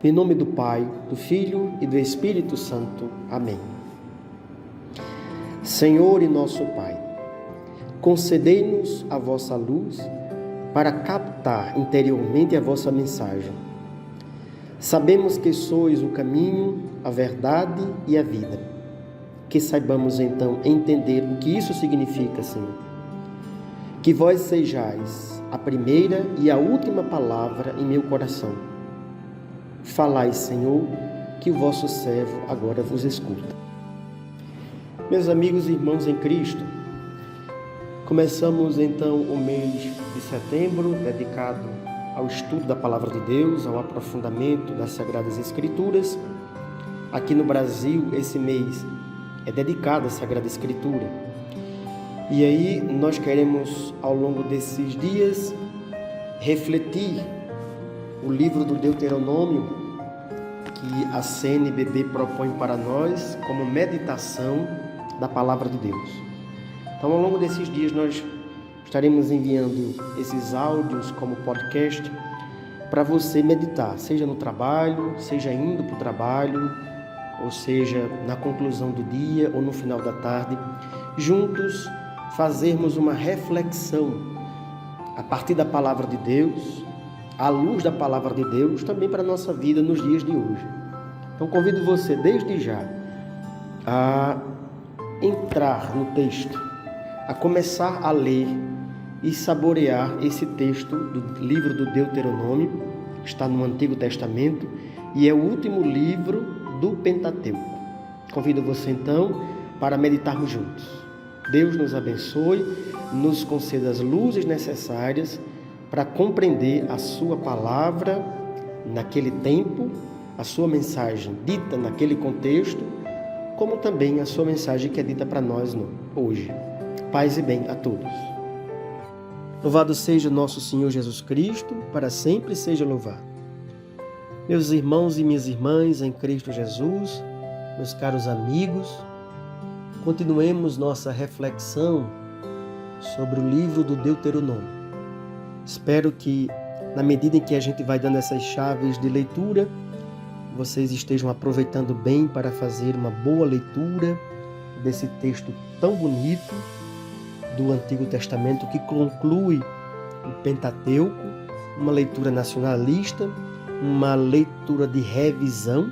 Em nome do Pai, do Filho e do Espírito Santo. Amém. Senhor e nosso Pai, concedei-nos a vossa luz para captar interiormente a vossa mensagem. Sabemos que sois o caminho, a verdade e a vida. Que saibamos então entender o que isso significa, Senhor. Que vós sejais a primeira e a última palavra em meu coração. Falai, Senhor, que o vosso servo agora vos escuta. Meus amigos e irmãos em Cristo, começamos então o mês de setembro, dedicado ao estudo da Palavra de Deus, ao aprofundamento das Sagradas Escrituras. Aqui no Brasil, esse mês é dedicado à Sagrada Escritura. E aí nós queremos, ao longo desses dias, refletir o livro do Deuteronômio, que a CNBB propõe para nós como meditação da Palavra de Deus. Então, ao longo desses dias, nós estaremos enviando esses áudios como podcast para você meditar, seja no trabalho, seja indo para o trabalho, ou seja, na conclusão do dia ou no final da tarde, juntos fazermos uma reflexão a partir da Palavra de Deus, à luz da Palavra de Deus, também para a nossa vida nos dias de hoje. Então, convido você desde já a entrar no texto, a começar a ler e saborear esse texto do livro do Deuteronômio, que está no Antigo Testamento e é o último livro do Pentateuco. Convido você então para meditarmos juntos. Deus nos abençoe, nos conceda as luzes necessárias para compreender a sua palavra naquele tempo, a sua mensagem dita naquele contexto, como também a sua mensagem que é dita para nós hoje. Paz e bem a todos. Louvado seja nosso Senhor Jesus Cristo, para sempre seja louvado. Meus irmãos e minhas irmãs em Cristo Jesus, meus caros amigos, continuemos nossa reflexão sobre o livro do Deuteronômio. Espero que, na medida em que a gente vai dando essas chaves de leitura, vocês estejam aproveitando bem para fazer uma boa leitura desse texto tão bonito do Antigo Testamento que conclui o Pentateuco, uma leitura nacionalista, uma leitura de revisão,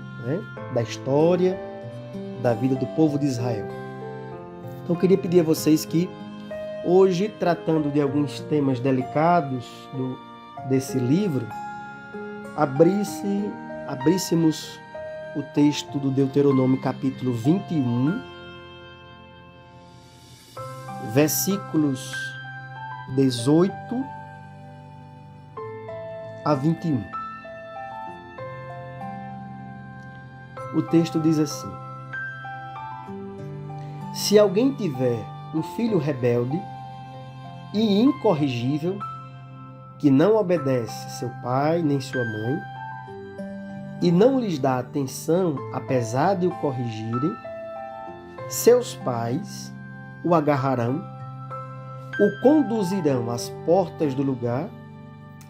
da história, da vida do povo de Israel. Então eu queria pedir a vocês que hoje, tratando de alguns temas delicados desse livro, abríssemos o texto do Deuteronômio, capítulo 21, versículos 18 a 21. O texto diz assim: Se alguém tiver um filho rebelde e incorrigível, que não obedece seu pai nem sua mãe, e não lhes dá atenção apesar de o corrigirem, seus pais o agarrarão, o conduzirão às portas do lugar,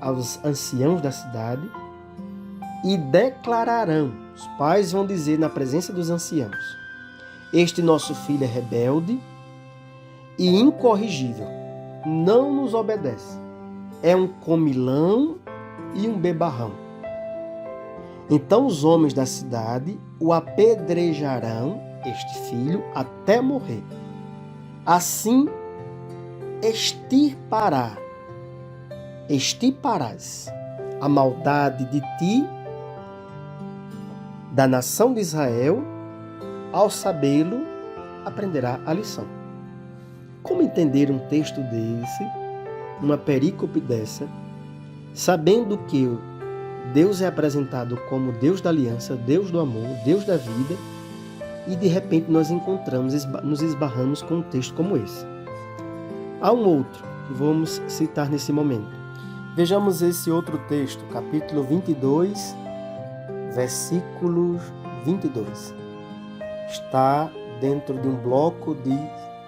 aos anciãos da cidade, e declararão, os pais vão dizer na presença dos anciãos: este nosso filho é rebelde e incorrigível, não nos obedece, é um comilão e um bebarrão. Então os homens da cidade o apedrejarão, este filho, até morrer. Assim extirparás a maldade de ti, da nação de Israel. Ao sabê-lo, aprenderá a lição. Como entender um texto desse, uma perícope dessa, sabendo que Deus é apresentado como Deus da aliança, Deus do amor, Deus da vida, e de repente nós nos esbarramos com um texto como esse? Há um outro que vamos citar nesse momento. Vejamos esse outro texto, capítulo 22, versículo 22. Está dentro de um bloco de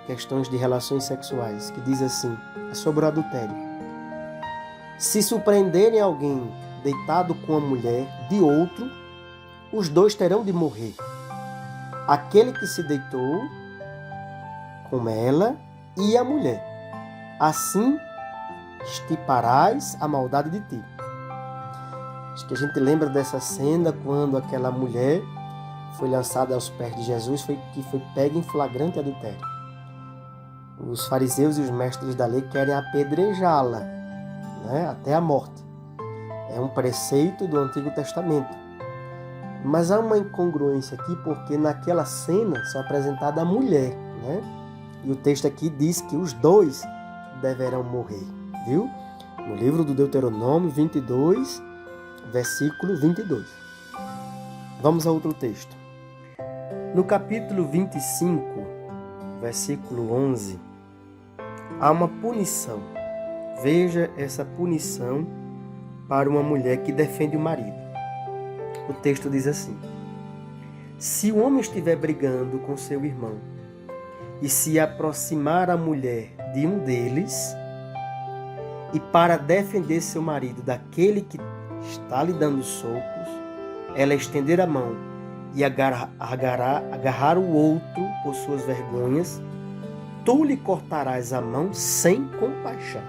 questões de relações sexuais, que diz assim, é sobre o adultério. Se surpreenderem alguém deitado com a mulher de outro, os dois terão de morrer. Aquele que se deitou com ela e a mulher. Assim extirparás a maldade de ti. Acho que a gente lembra dessa cena quando aquela mulher foi lançada aos pés de Jesus, que foi pega em flagrante adultério. Os fariseus e os mestres da lei querem apedrejá-la, né, até a morte. É um preceito do Antigo Testamento. Mas há uma incongruência aqui, porque naquela cena só é apresentada a mulher, né? E o texto aqui diz que os dois deverão morrer, viu? No livro do Deuteronômio 22, versículo 22. Vamos a outro texto. No capítulo 25, versículo 11, há uma punição. Veja essa punição para uma mulher que defende o marido. O texto diz assim: se o homem estiver brigando com seu irmão e se aproximar a mulher de um deles, e para defender seu marido daquele que está lhe dando socos, ela estender a mão e agarrar o outro por suas vergonhas, tu lhe cortarás a mão sem compaixão.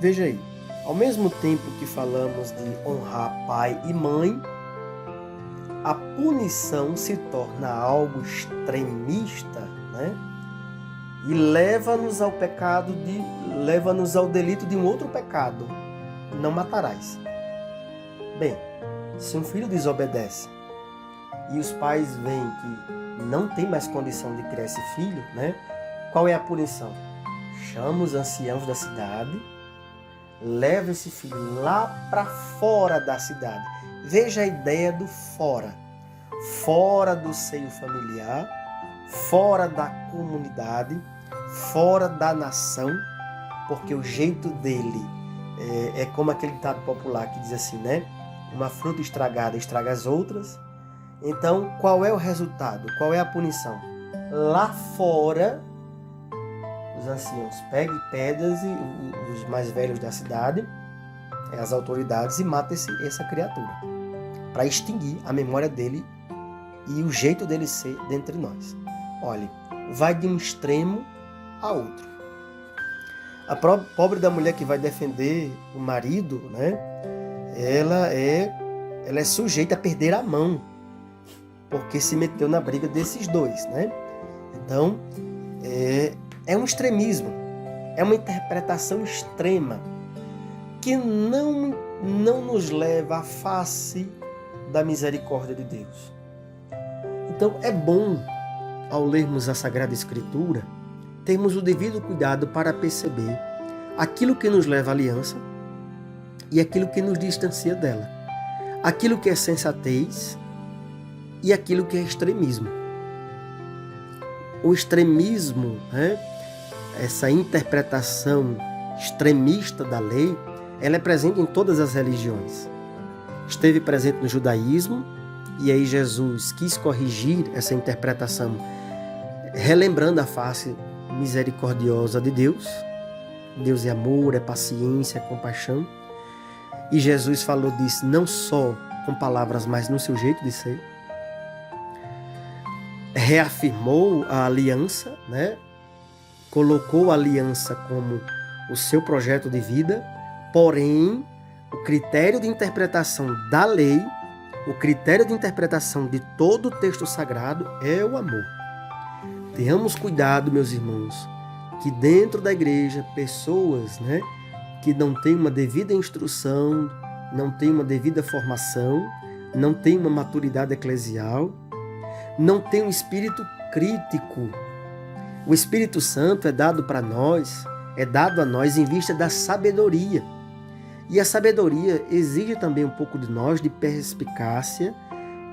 Veja aí, ao mesmo tempo que falamos de honrar pai e mãe, a punição se torna algo extremista, né? E leva-nos ao pecado leva-nos ao delito de um outro pecado: não matarás. Bem, se um filho desobedece e os pais veem que não tem mais condição de criar esse filho, né? Qual é a punição? Chama os anciãos da cidade, leva esse filho lá para fora da cidade. Veja a ideia do fora. Fora do seio familiar, fora da comunidade, fora da nação, porque o jeito dele é como aquele ditado popular que diz assim, né? Uma fruta estragada estraga as outras. Então, qual é o resultado? Qual é a punição? Lá fora, os anciãos pegam pedras e os mais velhos da cidade, as autoridades, e matam essa criatura, para extinguir a memória dele e o jeito dele ser dentre nós. Olha, vai de um extremo a outro. A pobre da mulher que vai defender o marido, né? Ela é sujeita a perder a mão, porque se meteu na briga desses dois, né? Então, é um extremismo, é uma interpretação extrema que não nos leva à face da misericórdia de Deus. Então, é bom, ao lermos a Sagrada Escritura, termos o devido cuidado para perceber aquilo que nos leva à aliança e aquilo que nos distancia dela, aquilo que é sensatez e aquilo que é extremismo. O extremismo, né, essa interpretação extremista da lei, ela é presente em todas as religiões. Esteve presente no judaísmo, e aí Jesus quis corrigir essa interpretação, relembrando a face misericordiosa de Deus. Deus é amor, é paciência, é compaixão. E Jesus falou disso não só com palavras, mas no seu jeito de ser. Reafirmou a aliança, né? Colocou a aliança como o seu projeto de vida, porém, o critério de interpretação da lei, o critério de interpretação de todo o texto sagrado é o amor. Tenhamos cuidado, meus irmãos, que dentro da igreja, pessoas, né, que não têm uma devida instrução, não têm uma devida formação, não têm uma maturidade eclesial, não têm um espírito crítico. O Espírito Santo é dado para nós, é dado a nós em vista da sabedoria. E a sabedoria exige também um pouco de nós, de perspicácia,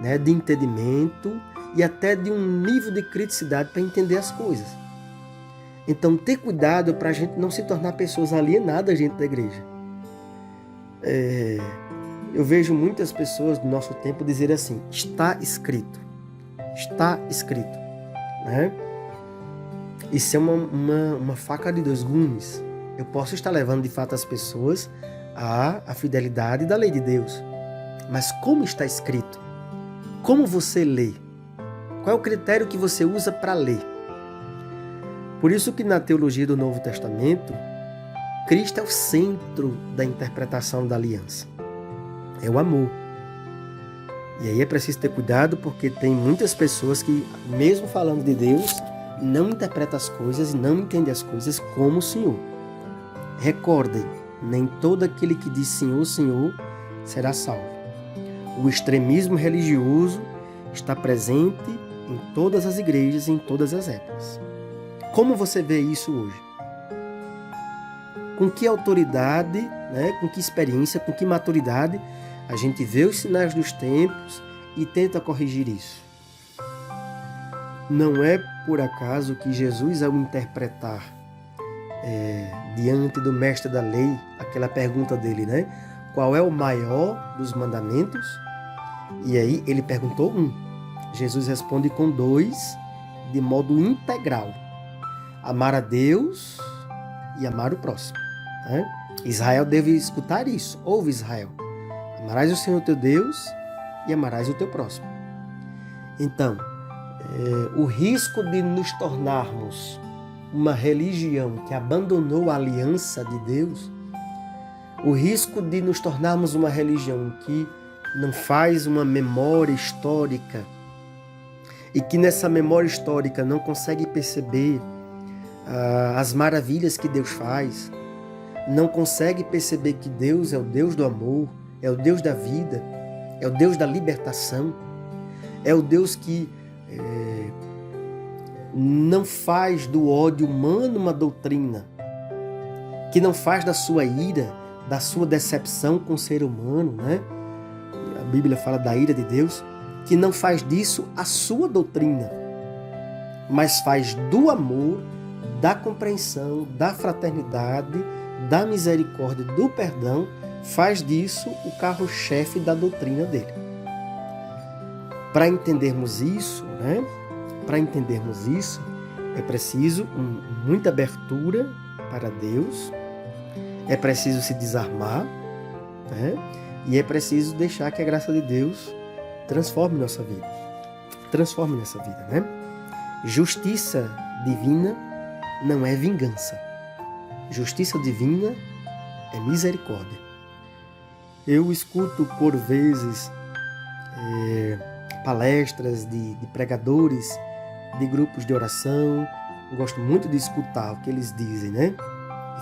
né, de entendimento e até de um nível de criticidade para entender as coisas. Então, ter cuidado para a gente não se tornar pessoas alienadas dentro da igreja. Eu vejo muitas pessoas do nosso tempo dizer assim: está escrito. Está escrito. Né? Isso é uma faca de dois gumes. Eu posso estar levando de fato as pessoas à fidelidade da lei de Deus. mas como está escrito? Como você lê? Qual é o critério que você usa para ler? Por isso que na teologia do Novo Testamento, Cristo é o centro da interpretação da aliança. É o amor. E aí é preciso ter cuidado, porque tem muitas pessoas que, mesmo falando de Deus, não interpretam as coisas, não entendem as coisas como o Senhor. Recordem, nem todo aquele que diz Senhor, Senhor, será salvo. O extremismo religioso está presente em todas as igrejas, em todas as épocas. Como você vê isso hoje? Com que autoridade, com que experiência, com que maturidade a gente vê os sinais dos tempos e tenta corrigir isso? Não é por acaso que Jesus, ao interpretar diante do mestre da lei, aquela pergunta dele, qual é o maior dos mandamentos? E aí ele perguntou um. Jesus responde com 2, de modo integral. Amar a Deus e amar o próximo. Israel deve escutar isso. Ouve, Israel. Amarás o Senhor teu Deus e amarás o teu próximo. Então, o risco de nos tornarmos uma religião que abandonou a aliança de Deus, o risco de nos tornarmos uma religião que não faz uma memória histórica e que nessa memória histórica não consegue perceber as maravilhas que Deus faz, não consegue perceber que Deus é o Deus do amor, é o Deus da vida, é o Deus da libertação, é o Deus que não faz do ódio humano uma doutrina, que não faz da sua ira, da sua decepção com o ser humano, A Bíblia fala da ira de Deus, que não faz disso a sua doutrina, mas faz do amor, da compreensão, da fraternidade, da misericórdia, do perdão, faz disso o carro-chefe da doutrina dele. Para entendermos isso, é preciso muita abertura para Deus, é preciso se desarmar, e é preciso deixar que a graça de Deus transforme nossa vida. Transforme nossa vida, Justiça divina não é vingança. Justiça divina é misericórdia. Eu escuto por vezes palestras de pregadores, de grupos de oração. Eu gosto muito de escutar o que eles dizem,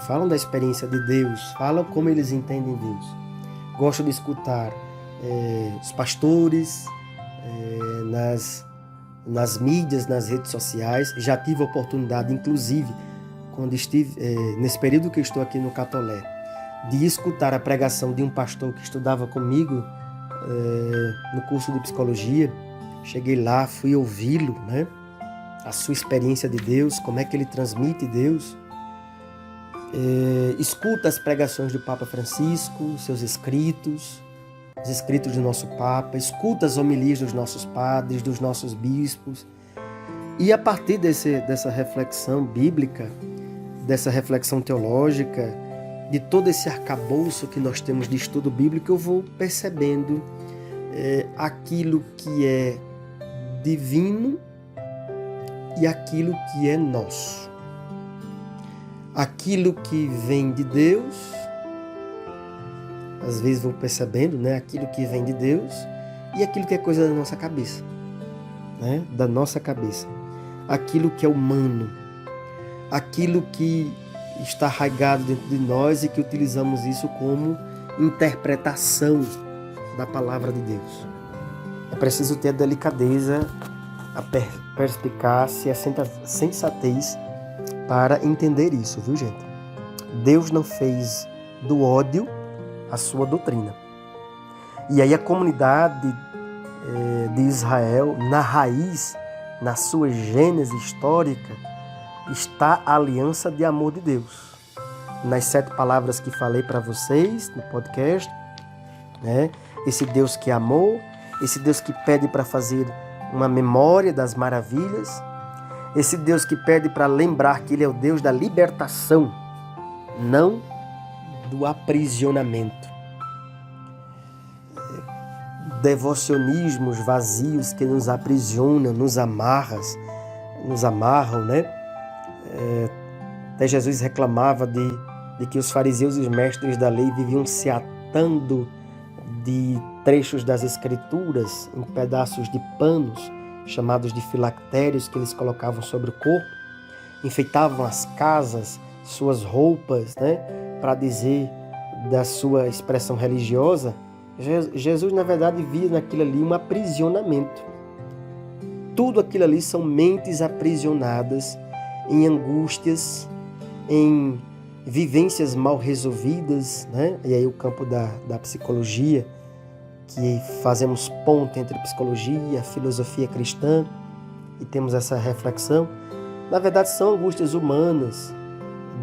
Falam da experiência de Deus, falam como eles entendem Deus. Gosto de escutar os pastores nas mídias, nas redes sociais. Já tive a oportunidade, inclusive, quando estive nesse período que eu estou aqui no Catolé, de escutar a pregação de um pastor que estudava comigo no curso de psicologia. Cheguei lá, fui ouvi-lo, a sua experiência de Deus, como é que ele transmite Deus. Escuta as pregações do Papa Francisco, seus escritos, os escritos do nosso Papa, escuta as homilias dos nossos padres, dos nossos bispos. E a partir dessa reflexão bíblica, dessa reflexão teológica, de todo esse arcabouço que nós temos de estudo bíblico, eu vou percebendo aquilo que é divino e aquilo que é nosso. Aquilo que vem de Deus, às vezes vou percebendo, aquilo que vem de Deus e aquilo que é coisa da nossa cabeça, da nossa cabeça. Aquilo que é humano, aquilo que está arraigado dentro de nós e que utilizamos isso como interpretação da palavra de Deus. É preciso ter a delicadeza, a perspicácia, a sensatez para entender isso, viu, gente? Deus não fez do ódio a sua doutrina. E aí a comunidade de Israel, na raiz, na sua gênese histórica, está a aliança de amor de Deus. Nas 7 palavras que falei para vocês no podcast, esse Deus que amou, esse Deus que pede para fazer uma memória das maravilhas, esse Deus que pede para lembrar que Ele é o Deus da libertação, não do aprisionamento. devocionismos vazios que nos aprisionam, nos amarram, né? Até Jesus reclamava de que os fariseus e os mestres da lei viviam se atando de trechos das Escrituras em pedaços de panos, chamados de filactérios, que eles colocavam sobre o corpo, enfeitavam as casas, suas roupas, né, para dizer da sua expressão religiosa. Jesus, na verdade, via naquilo ali um aprisionamento. Tudo aquilo ali são mentes aprisionadas em angústias, em vivências mal resolvidas, né? E aí o campo da psicologia, que fazemos ponte entre psicologia e a filosofia cristã, e temos essa reflexão. Na verdade, são angústias humanas,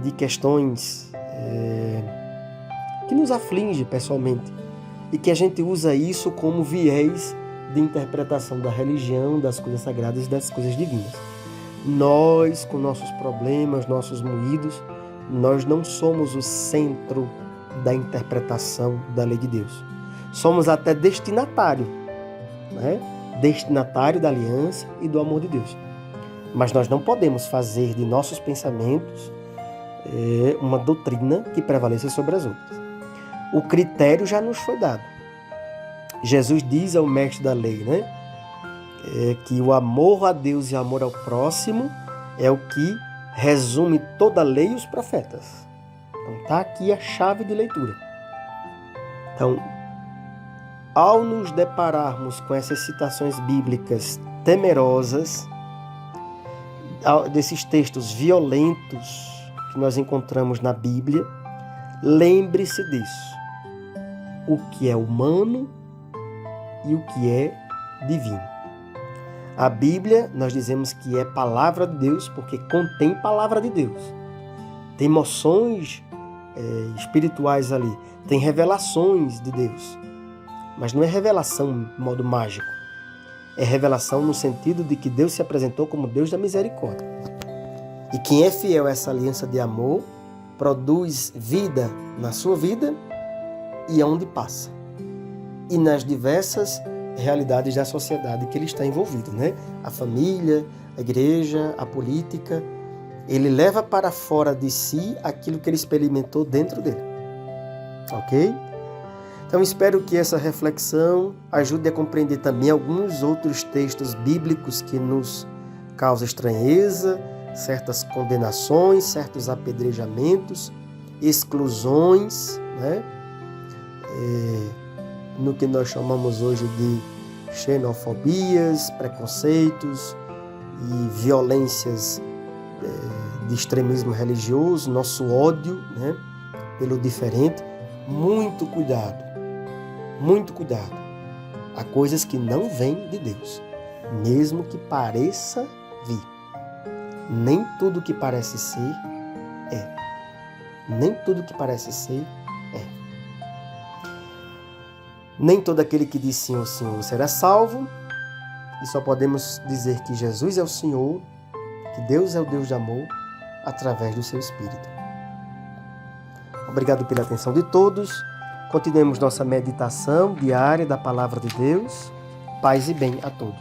de questões que nos afligem pessoalmente, e que a gente usa isso como viés de interpretação da religião, das coisas sagradas e das coisas divinas. Nós, com nossos problemas, nossos moídos, nós não somos o centro da interpretação da lei de Deus. Somos até destinatário, né? Destinatário da aliança e do amor de Deus. Mas nós não podemos fazer de nossos pensamentos uma doutrina que prevaleça sobre as outras. O critério já nos foi dado. Jesus diz ao mestre da lei, né? Que o amor a Deus e o amor ao próximo é o que resume toda a lei e os profetas. Então está aqui a chave de leitura. Então, ao nos depararmos com essas citações bíblicas temerosas, desses textos violentos que nós encontramos na Bíblia, lembre-se disso. O que é humano e o que é divino. A Bíblia, nós dizemos que é palavra de Deus porque contém palavra de Deus. Tem emoções espirituais ali, tem revelações de Deus. Mas não é revelação de modo mágico. É revelação no sentido de que Deus se apresentou como Deus da misericórdia. E quem é fiel a essa aliança de amor, produz vida na sua vida e aonde passa. E nas diversas realidades da sociedade que ele está envolvido, né? A família, a igreja, a política. Ele leva para fora de si aquilo que ele experimentou dentro dele. Ok? Então espero que essa reflexão ajude a compreender também alguns outros textos bíblicos que nos causam estranheza, certas condenações, certos apedrejamentos, exclusões, né? No que nós chamamos hoje de xenofobias, preconceitos e violências de extremismo religioso, nosso ódio, né, pelo diferente. Muito cuidado, muito cuidado. Há coisas que não vêm de Deus, mesmo que pareça vir. Nem tudo que parece ser é. Nem tudo que parece ser é. Nem todo aquele que diz sim ao Senhor será salvo, e só podemos dizer que Jesus é o Senhor, que Deus é o Deus de amor, através do seu Espírito. Obrigado pela atenção de todos. Continuemos nossa meditação diária da Palavra de Deus. Paz e bem a todos.